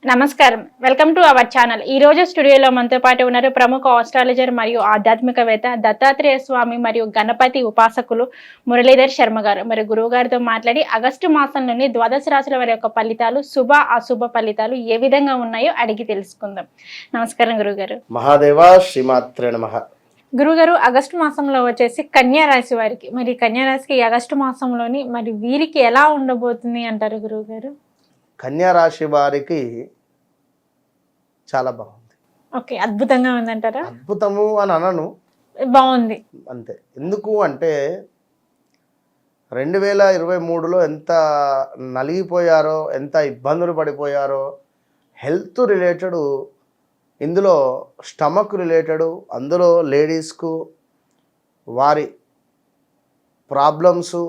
నమస్కారం. Welcome to our channel. ఈ రోజు స్టూడియోలో మనతో పాటు ఉన్నారు ప్రముఖ ఆస్ట్రాలజర్ మరియు ఆధ్యాత్మికవేత్త దత్తాత్రేయ స్వామి మరియు గణపతి ఉపాసకులు మురళీధర్ శర్మ గారు. మరి గురువు గారితో మాట్లాడి ఆగస్టు మాసంలోని ద్వాదశ రాశుల వారి యొక్క ఫలితాలు, శుభ అశుభ ఫలితాలు ఏ విధంగా ఉన్నాయో అడిగి తెలుసుకుందాం. నమస్కారం గురుగారు. మహాదేవ శ్రీమాత్రే నమః. గురుగారు, ఆగస్టు మాసంలో వచ్చేసి కన్యా రాశి వారికి, మరి కన్యా రాశికి ఆగస్టు మాసంలోని మరి వీరికి ఎలా ఉండబోతుంది అంటారు గురువుగారు? కన్యా రాశి వారికి చాలా బాగుంది. ఓకే, అద్భుతంగా ఉందంటారా? అద్భుతము అని అనను, బాగుంది అంతే. ఎందుకు అంటే 2023లో ఎంత నలిగిపోయారో, ఎంత ఇబ్బందులు పడిపోయారో, హెల్త్ రిలేటెడ్, ఇందులో స్టమక్ రిలేటెడ్, అందులో లేడీస్కు వారి ప్రాబ్లమ్స్,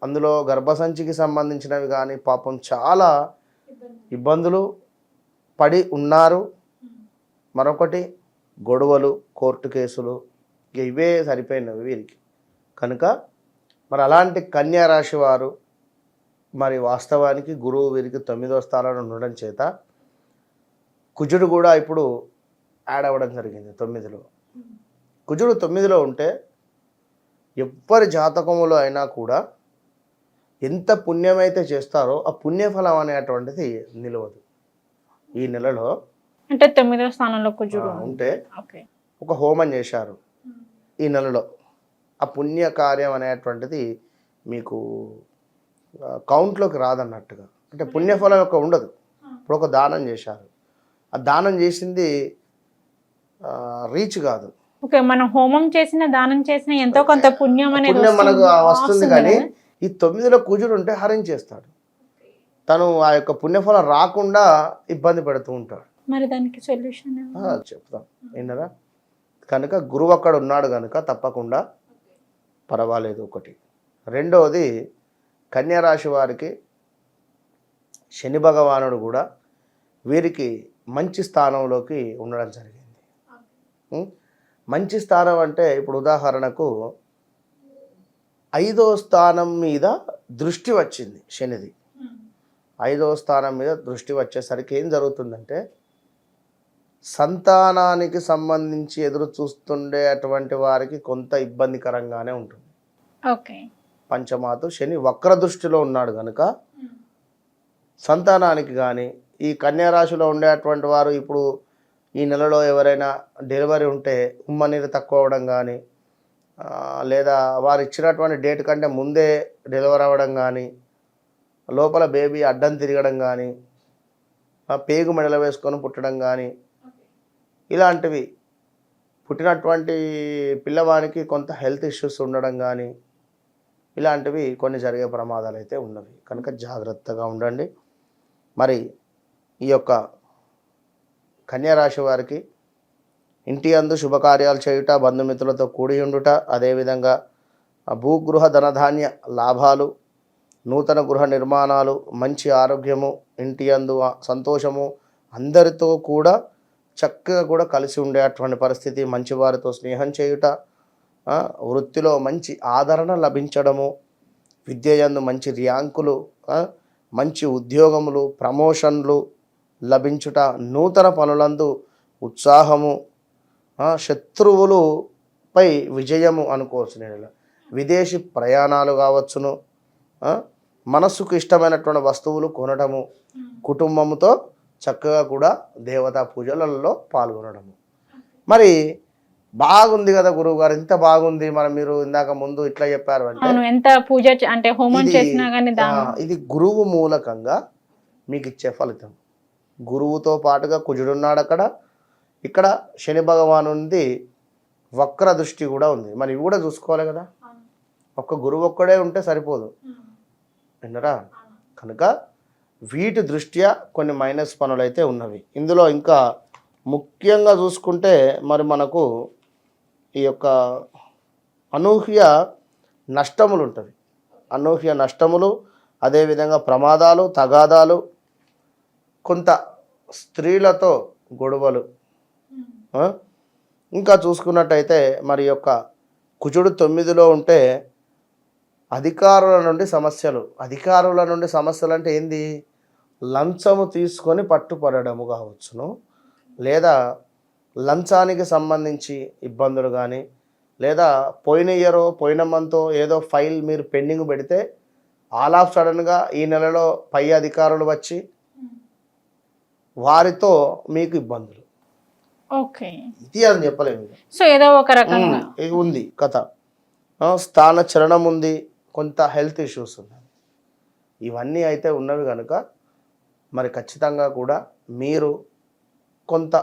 అందులో గర్భసంచికి సంబంధించినవి కానీ పాపం చాలా ఇబ్బందులు పడి ఉన్నారు. మరొకటి గొడవలు, కోర్టు కేసులు, ఇవే సరిపోయినవి వీరికి. కనుక మరి అలాంటి కన్యా రాశి వారు మరి వాస్తవానికి గురువు వీరికి 9వ స్థానంలో ఉండడం చేత కుజుడు కూడా ఇప్పుడు యాడ్ అవ్వడం జరిగింది 9లో. కుజుడు 9లో ఉంటే ఎవ్వరి జాతకములో అయినా కూడా ఎంత పుణ్యమైతే చేస్తారో ఆ పుణ్యఫలం అనేటువంటిది నిలవదు. ఈ నెలలో అంటే 9వ స్థానంలో కుజుడు ఉంటే ఒక హోమం చేశారు ఈ నెలలో, ఆ పుణ్య కార్యం అనేటువంటిది మీకు కౌంట్లోకి రాదన్నట్టుగా, అంటే పుణ్యఫలం యొక్క ఉండదు. ఇప్పుడు ఒక దానం చేశారు, ఆ దానం చేసింది రీచ్ కాదు. ఓకే, మనం హోమం చేసిన, దానం చేసిన ఎంతో కొంత పుణ్యం అనేది మనకు వస్తుంది. కానీ ఈ 9లో కుజుడు ఉంటే హరించేస్తాడు, తను ఆ యొక్క పుణ్యఫలం రాకుండా ఇబ్బంది పెడుతూ ఉంటాడు. మరి దానికి సొల్యూషన్ చెప్తాం విన్నరా. కనుక గురువు అక్కడ ఉన్నాడు కనుక తప్పకుండా పర్వాలేదు. ఒకటి. రెండవది, కన్యా రాశి వారికి శని భగవానుడు కూడా వీరికి మంచి స్థానంలోకి ఉండడం జరిగింది. మంచి స్థానం అంటే ఇప్పుడు ఉదాహరణకు 5వ స్థానం మీద దృష్టి వచ్చింది శనిది. 5వ స్థానం మీద దృష్టి వచ్చేసరికి ఏం జరుగుతుందంటే సంతానానికి సంబంధించి ఎదురు చూస్తుండే అటువంటి వారికి కొంత ఇబ్బందికరంగానే ఉంటుంది. ఓకే, పంచమాతు శని వక్ర దృష్టిలో ఉన్నాడు కనుక సంతానానికి కానీ, ఈ కన్యా రాశిలో ఉండేటువంటి వారు ఇప్పుడు ఈ నెలలో ఎవరైనా డెలివరీ ఉంటే ఉమ్మ నీరు తక్కువ అవ్వడం కానీ, లేదా వారు ఇచ్చినటువంటి డేట్ కంటే ముందే డెలివరీ అవ్వడం కానీ, లోపల బేబీ అడ్డం తిరగడం కానీ, పేగు మెడలు వేసుకొని పుట్టడం కానీ, ఇలాంటివి, పుట్టినటువంటి పిల్లవానికి కొంత హెల్త్ ఇష్యూస్ ఉండడం కానీ, ఇలాంటివి కొన్ని జరిగే ప్రమాదాలు అయితే ఉన్నవి. కనుక జాగ్రత్తగా ఉండండి. మరి ఈ యొక్క కన్యా రాశి వారికి ఇంటి అందు శుభకార్యాలు చేయుట, బంధుమిత్రులతో కూడి ఉండుట, అదేవిధంగా భూగృహ ధనధాన్య లాభాలు, నూతన గృహ నిర్మాణాలు, మంచి ఆరోగ్యము, ఇంటి అందు సంతోషము, అందరితో కూడా చక్కగా కూడా కలిసి ఉండేటువంటి పరిస్థితి, మంచి వారితో స్నేహం చేయుట, వృత్తిలో మంచి ఆదరణ లభించడము, విద్య యందు మంచి ర్యాంకులు, మంచి ఉద్యోగములు, ప్రమోషన్లు లభించుట, నూతన పనులందు ఉత్సాహము, శత్రువులపై విజయము అనుకోవచ్చు. నేను విదేశీ ప్రయాణాలు కావచ్చును, మనస్సుకు ఇష్టమైనటువంటి వస్తువులు కొనడము, కుటుంబంతో చక్కగా కూడా దేవతా పూజలలో పాల్గొనడము. మరి బాగుంది కదా గురువు గారు, ఇంత బాగుంది. మరి మీరు ఇందాక ముందు ఇట్లా చెప్పారు అంటే ఎంత పూజ అంటే హోమం చేసినా కానీ ఇది గురువు మూలకంగా మీకు ఇచ్చే ఫలితం. గురువుతో పాటుగా కుజుడున్నాడు అక్కడ, ఇక్కడ శని భగవానుంది వక్ర దృష్టి కూడా ఉంది. మరి ఇవి కూడా చూసుకోవాలి కదా, ఒక్క గురువు ఒక్కడే ఉంటే సరిపోదు విన్నరా. కనుక వీటి దృష్ట్యా కొన్ని మైనస్ పనులు అయితే ఉన్నవి. ఇందులో ఇంకా ముఖ్యంగా చూసుకుంటే మరి మనకు ఈ యొక్క అనూహ్య నష్టములు ఉంటుంది. అనూహ్య నష్టములు, అదేవిధంగా ప్రమాదాలు, తగాదాలు, కొంత స్త్రీలతో గొడవలు. ఇంకా చూసుకున్నట్టయితే మరి యొక్క కుజుడు 9లో ఉంటే అధికారుల నుండి సమస్యలు. అధికారుల నుండి సమస్యలు అంటే ఏంది? లంచము తీసుకొని పట్టుపడడము కావచ్చును, లేదా లంచానికి సంబంధించి ఇబ్బందులు కానీ, లేదా పోయిన ఇయరో పోయిన మంతో ఏదో ఫైల్ మీరు పెండింగ్ పెడితే ఆల్ ఆఫ్ సడన్గా ఈ నెలలో పై అధికారులు వచ్చి వారితో మీకు ఇబ్బందులు. ఓకే, ఇది అని చెప్పలేము. సో ఏదో ఒక రకంగా ఇది ఉంది కథ. స్థాన చలనం ఉంది, కొంత హెల్త్ ఇష్యూస్ ఉన్నాయి. ఇవన్నీ అయితే ఉన్నవి కనుక మరి ఖచ్చితంగా కూడా మీరు కొంత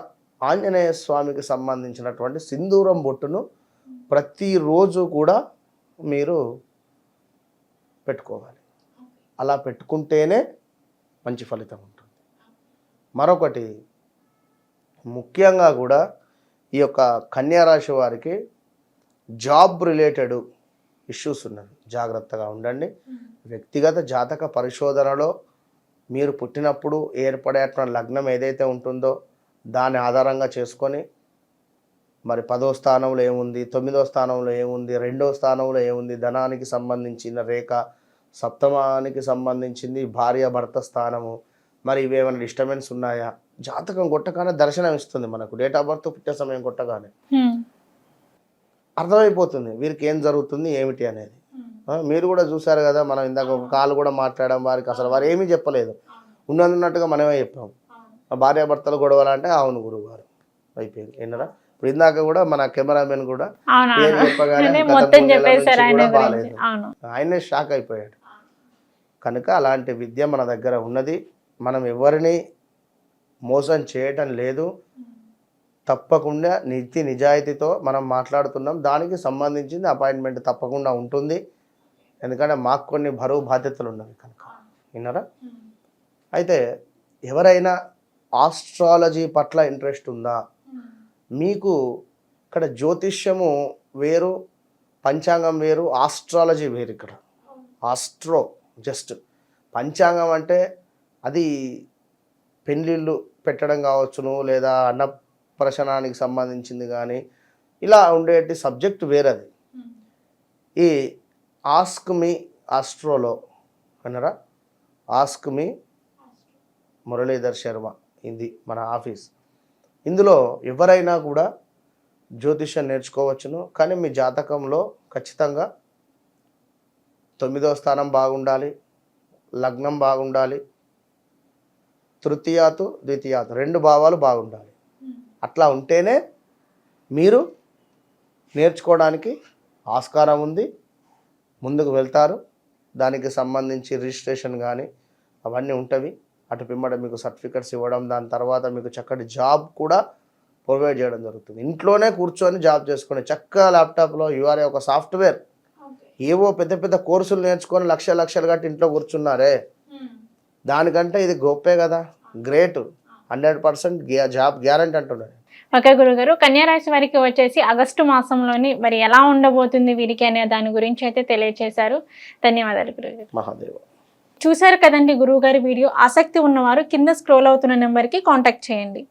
ఆంజనేయ స్వామికి సంబంధించినటువంటి సింధూరం బొట్టును ప్రతిరోజు కూడా మీరు పెట్టుకోవాలి. అలా పెట్టుకుంటేనే మంచి ఫలితం ఉంటుంది. మరొకటి ముఖ్యంగా కూడా ఈ యొక్క కన్యా రాశి వారికి జాబ్ రిలేటెడ్ ఇష్యూస్ ఉన్నవి, జాగ్రత్తగా ఉండండి. వ్యక్తిగత జాతక పరిశోధనలో మీరు పుట్టినప్పుడు ఏర్పడేటువంటి లగ్నం ఏదైతే ఉంటుందో దాన్ని ఆధారంగా చేసుకొని మరి 10వ స్థానంలో ఏముంది, 9వ స్థానంలో ఏముంది, 2వ స్థానంలో ఏముంది, ధనానికి సంబంధించిన రేఖ, సప్తమానికి సంబంధించింది భార్య భర్త స్థానము, మరి ఇవేమైనా డిస్టర్బెన్స్ ఉన్నాయా, జాతకం కొట్టగానే దర్శనం ఇస్తుంది మనకు. డేట్ ఆఫ్ బర్త్ పుట్టే సమయం కొట్టగానే అర్థమైపోతుంది వీరికి ఏం జరుగుతుంది ఏమిటి అనేది. మీరు కూడా చూసారు కదా, మనం ఇందాక ఒక కాల్ కూడా మాట్లాడడం, వారికి అసలు వారు ఏమీ చెప్పలేదు, ఉన్నట్టుగా మనమే చెప్పాము. భార్యాభర్తలు గొడవలు అంటే అవును గురువు గారు అయిపోయింది ఏంటరా. ఇప్పుడు ఇందాక కూడా మన కెమెరామెన్ కూడా పేరు చెప్పగానే బాగాలేదు, ఆయనే షాక్ అయిపోయాడు. కనుక అలాంటి విద్య మన దగ్గర ఉన్నది. మనం ఎవరిని మోసం చేయటం లేదు. తప్పకుండా నీతి నిజాయితీతో మనం మాట్లాడుతున్నాం. దానికి సంబంధించింది అపాయింట్మెంట్ తప్పకుండా ఉంటుంది. ఎందుకంటే మాకు కొన్ని బరువు బాధ్యతలు ఉన్నవి కనుక. విన్నారా? అయితే ఎవరైనా ఆస్ట్రాలజీ పట్ల ఇంట్రెస్ట్ ఉందా, మీకు ఇక్కడ జ్యోతిష్యము వేరు, పంచాంగం వేరు, ఆస్ట్రాలజీ వేరు. ఇక్కడ ఆస్ట్రో జస్ట్ పంచాంగం అంటే అది పెళ్ళిళ్ళు పెట్టడం కావచ్చును, లేదా అన్నప్రసనానికి సంబంధించింది కానీ ఇలా ఉండేటి సబ్జెక్ట్ వేరది. ఈ ఆస్క్ మీ ఆస్ట్రోలో అన్నారా, ఆస్క్ మీ మురళీధర్ శర్మ, ఇది మన ఆఫీస్. ఇందులో ఎవరైనా కూడా జ్యోతిష్యం నేర్చుకోవచ్చును. కానీ మీ జాతకంలో ఖచ్చితంగా 9వ స్థానం బాగుండాలి, లగ్నం బాగుండాలి, తృతీయాతు ద్వితీయాతు 2 భావాలు బాగుండాలి. అట్లా ఉంటేనే మీరు నేర్చుకోవడానికి ఆస్కారం ఉంది, ముందుకు వెళ్తారు. దానికి సంబంధించి రిజిస్ట్రేషన్ కానీ అవన్నీ ఉంటవి. అటు పిమ్మట మీకు సర్టిఫికెట్స్ ఇవ్వడం, దాని తర్వాత మీకు చక్కటి జాబ్ కూడా ప్రొవైడ్ చేయడం జరుగుతుంది. ఇంట్లోనే కూర్చొని జాబ్ చేసుకుని చక్కగా ల్యాప్టాప్లో యూఆర్ఏ ఒక సాఫ్ట్వేర్, ఏవో పెద్ద పెద్ద కోర్సులు నేర్చుకొని లక్షలు కట్టి ఇంట్లో కూర్చున్నారే, దానికంటే ఇది గొప్పే కదా, గ్రేట్. 100% జాబ్ గ్యారంటీ అంటున్నారు. ఓకే గురుగారు, కన్యా రాశి వారికి వచ్చేసి ఆగస్టు మాసంలోని మరి ఎలా ఉండబోతుంది వీరికి అనే దాని గురించి అయితే తెలియజేశారు. ధన్యవాదాలు గురుగారు. మహాదేవ. చూశారు కదండి గురువుగారి వీడియో. ఆసక్తి ఉన్నవారు కింద స్క్రోల్ అవుతున్న నెంబర్కి కాంటాక్ట్ చేయండి.